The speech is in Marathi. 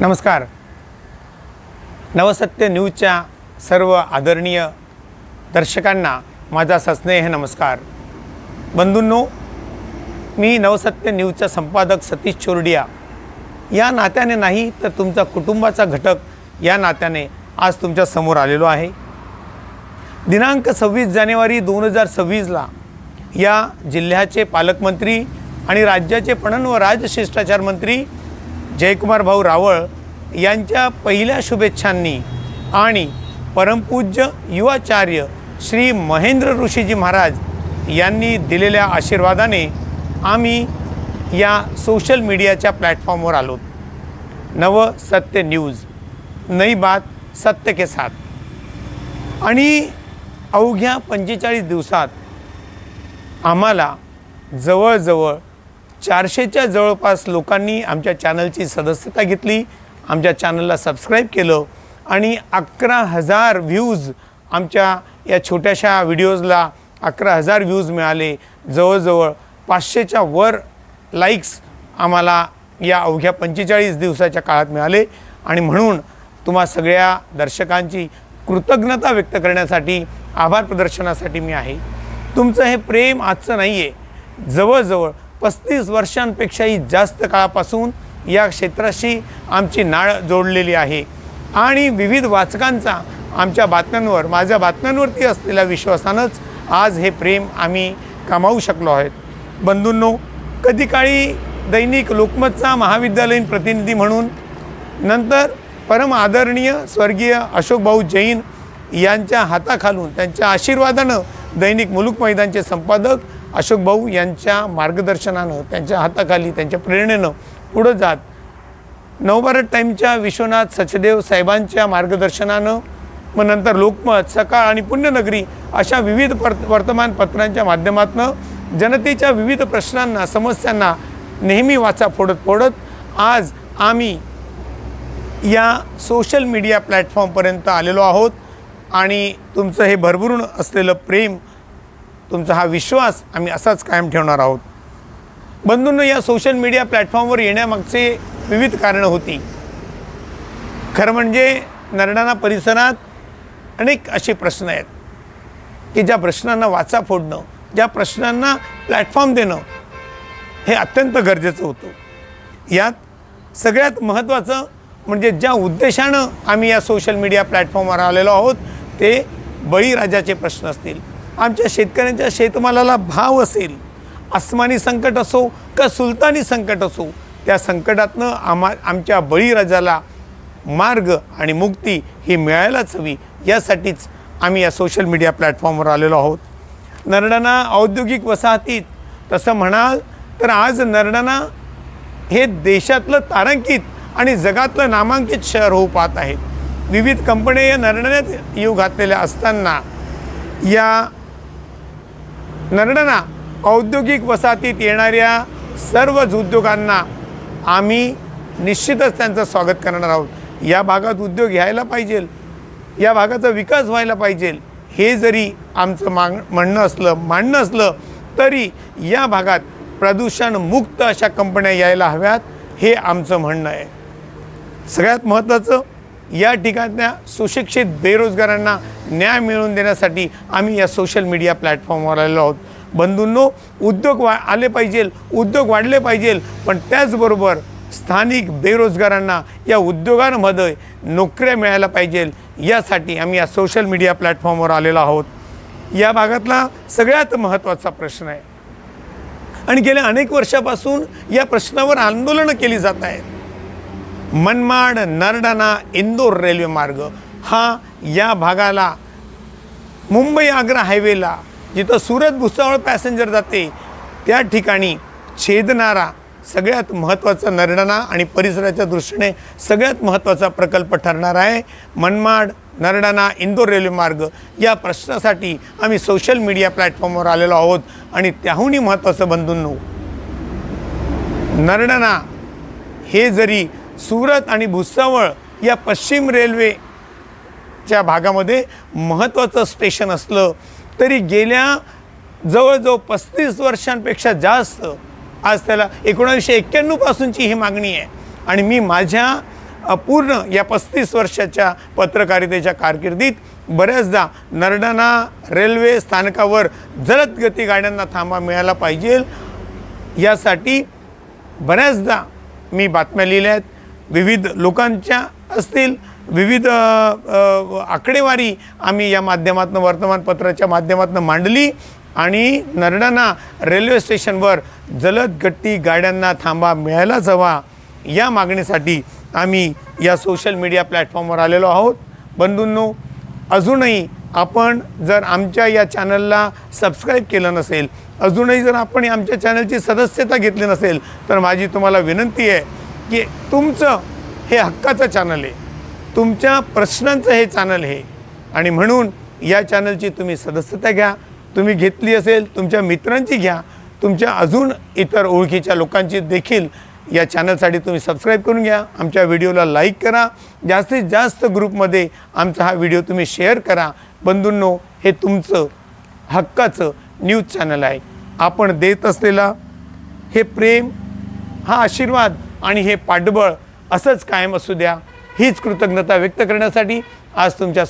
नमस्कार. नवसत्य न्यूजच्या सर्व आदरणीय दर्शकांना माझा सस्नेह नमस्कार. बंधूंनो, मी नवसत्य न्यूजचा संपादक सतीश चोरडिया या नात्याने नाही तर तुमचा कुटुंबाचा घटक या नात्याने आज तुमच्या समोर आलेलो आहे. दिनांक 26 जानेवारी 2026ला या जिल्ह्याचे पालकमंत्री आणि राज्याचे पणन व राजशिष्टाचार मंत्री जयकुमार भाऊ रावळ यांच्या पहिल्या शुभेच्छांनी आणि परमपूज्य युवाचार्य श्री महेंद्र ऋषीजी महाराज यांनी दिलेल्या आशीर्वादाने आम्ही या सोशल मीडियाच्या प्लॅटफॉर्मवर आलो. नव सत्य न्यूज, नई बात सत्य के साथ. आणि अवघ्या 45 दिवसात आम्हाला जवळजवळ 400च्या जवळपास लोकांनी आमच्या चॅनलची सदस्यता घेतली, आमच्या चॅनलला सबस्क्राईब केलं आणि 11,000 व्ह्यूज आमच्या या छोट्याशा व्हिडिओजला 11,000 व्ह्यूज मिळाले. जवळजवळ 500च्या वर लाईक्स आम्हाला या अवघ्या 45 दिवसाच्या काळात मिळाले. आणि म्हणून तुम्हा सगळ्या दर्शकांची कृतज्ञता व्यक्त करण्यासाठी, आभार प्रदर्शनासाठी मी आहे. तुमचं हे प्रेम आजचं नाही आहे. जवळजवळ 35 वर्षांपेक्षाही जास्त काळापासून या क्षेत्राशी आमची नाळ जोडलेली आहे आणि विविध वाचकांचा आमच्या बातम्यांवर, माझ्या बातम्यांवरती असलेल्या विश्वासानंच आज हे प्रेम आम्ही कमावू शकलो आहोत. बंधूंनो, कधी काळी दैनिक लोकमतचा महाविद्यालयीन प्रतिनिधी म्हणून, नंतर परम आदरणीय स्वर्गीय अशोक भाऊ जैन यांच्या हाताखालून, त्यांच्या आशीर्वादानं दैनिक मुलुक मैदानचे संपादक अशोक भाऊ यांच्या मार्गदर्शनानं, त्यांच्या हाताखाली, त्यांच्या प्रेरणेनं पुढं जात नवभारत टाईमच्या विश्वनाथ सचदेव साहेबांच्या मार्गदर्शनानं, मग नंतर लोकमत, सकाळ आणि पुण्यनगरी अशा विविध वर्तमानपत्रांच्या माध्यमातून जनतेच्या विविध प्रश्नांना, समस्यांना नेहमी वाचा फोडत आज आम्ही या सोशल मीडिया प्लॅटफॉर्मपर्यंत आलेलो आहोत. आणि तुमचं हे भरभरून असलेलं प्रेम, तुमचा हा विश्वास आम्ही असाच कायम ठेवणार आहोत. बंधूंनो, या सोशल मीडिया प्लॅटफॉर्मवर येण्यामागचे विविध कारणं होती. खरं म्हणजे नरडाणा परिसरात अनेक असे प्रश्न आहेत की ज्या प्रश्नांना वाचा फोडणं, ज्या प्रश्नांना प्लॅटफॉर्म देणं हे अत्यंत गरजेचं होतं. यात सगळ्यात महत्त्वाचं म्हणजे ज्या उद्देशानं आम्ही या सोशल मीडिया प्लॅटफॉर्मवर आलेलो आहोत ते बळीराजाचे प्रश्न असतील, आमच्या शेतकऱ्यांच्या शेतमालाला भाव असेल, आसमानी संकट असो का सुलतानी संकट असो, त्या संकटातनं आमच्या बळीराजाला मार्ग आणि मुक्ती ही मिळायलाच हवी, यासाठीच आम्ही या सोशल मीडिया प्लॅटफॉर्मवर आलेलो आहोत. नरडाणा औद्योगिक वसाहतीत तसं म्हणाल तर आज नरडाणा हे देशातलं तारांकित आणि जगातलं नामांकित शहर होऊ पाहत आहेत. विविध कंपन्या या नरडाण्यात येऊ घातलेल्या असताना या नरडाणा औद्योगिक वसाहतीत येणाऱ्या सर्वच उद्योगांना आम्ही निश्चितच त्यांचं स्वागत करणार आहोत. या भागात उद्योग यायला पाहिजे, या भागाचा विकास व्हायला पाहिजे, हे जरी आमचं मांडणं असलं तरी या भागात प्रदूषणमुक्त अशा कंपन्या यायला हव्यात, हे आमचं म्हणणं आहे. सगळ्यात महत्त्वाचं, या ठिकाणच्या सुशिक्षित बेरोजगारांना न्याय मिळवून देण्यासाठी आम्ही या सोशल मीडिया प्लॅटफॉर्मवर आलेलो आहोत. बंधूंनो, उद्योग आले पाहिजे, उद्योग वाढले पाहिजे, पण त्याचबरोबर स्थानिक बेरोजगारांना या उद्योगांमध्ये नोकऱ्या मिळायला पाहिजे, यासाठी आम्ही या सोशल मीडिया प्लॅटफॉर्मवर आलेलो आहोत. या भागातला सगळ्यात महत्त्वाचा प्रश्न आहे आणि गेल्या अनेक वर्षापासून या प्रश्नावर आंदोलनं केली जात आहेत. मनमाड नरडाणा इंदोर रेल्वे मार्ग हा या भागाला, मुंबई आग्रा हायवेला, जिथं सुरत भुसावळ पॅसेंजर जाते त्या ठिकाणी छेदणारा सगळ्यात महत्त्वाचा नरडाणा आणि परिसराच्या दृष्टीने सगळ्यात महत्त्वाचा प्रकल्प ठरणार आहे. मनमाड नरडाणा इंदोर रेल्वे मार्ग या प्रश्नासाठी आम्ही सोशल मीडिया प्लॅटफॉर्मवर आलेलो आहोत. आणि त्याहूनही महत्त्वाचं बंधूंनो, नरडाणा हे जरी सुरत आणि भुसावळ या पश्चिम रेल्वेच्या भागामध्ये महत्त्वाचं स्टेशन असलं तरी गेल्या जवळजवळ 35 वर्षांपेक्षा जास्त आज त्याला 1991 पासूनची ही मागणी आहे. आणि मी माझ्या पूर्ण या 35 वर्षाच्या पत्रकारितेच्या कारकिर्दीत बऱ्याचदा नरडाणा रेल्वे स्थानकावर जलद गती गाड्यांना थांबा मिळाला पाहिजे यासाठी बऱ्याचदा मी बातम्या लिहिल्या आहेत. विविध लोकांच्या असतील, विविध आकडेवारी आम्ही या माध्यमातून वर्तमानपत्राच्या माध्यमातून मांडली आणि नरडाणा रेल्वे स्टेशनवर जलद गती गाड्यांना थांबा मिळायलाच हवा या मागणीसाठी आम्ही या सोशल मीडिया प्लॅटफॉर्मवर आलेलो आहोत. बंधूंनो, अजूनही आपण जर आमच्या या चॅनलला सबस्क्राईब केलं नसेल, अजूनही जर आपण आमच्या चॅनलची सदस्यता घेतली नसेल, तर माझी तुम्हाला विनंती आहे की तुमचं हे हक्काचं चॅनल आहे, तुमच्या प्रश्नांचं हे चॅनल आहे आणि म्हणून या चॅनलची तुम्ही सदस्यता घ्या. तुम्ही घेतली असेल, तुमच्या मित्रांची घ्या, तुमच्या अजून इतर ओळखीच्या लोकांची देखील या चॅनलसाठी तुम्ही सबस्क्राईब करून घ्या. आमच्या व्हिडिओला लाईक करा, जास्तीत जास्त ग्रुपमध्ये आमचा हा व्हिडिओ तुम्ही शेअर करा. बंधूंनो, हे तुमचं हक्काचं न्यूज चॅनल आहे. आपण देत असलेला हे प्रेम, हा आशीर्वाद आणि हे पाठबळ असंच कायम असू द्या. हीच कृतज्ञता व्यक्त करण्यासाठी आज तुमच्या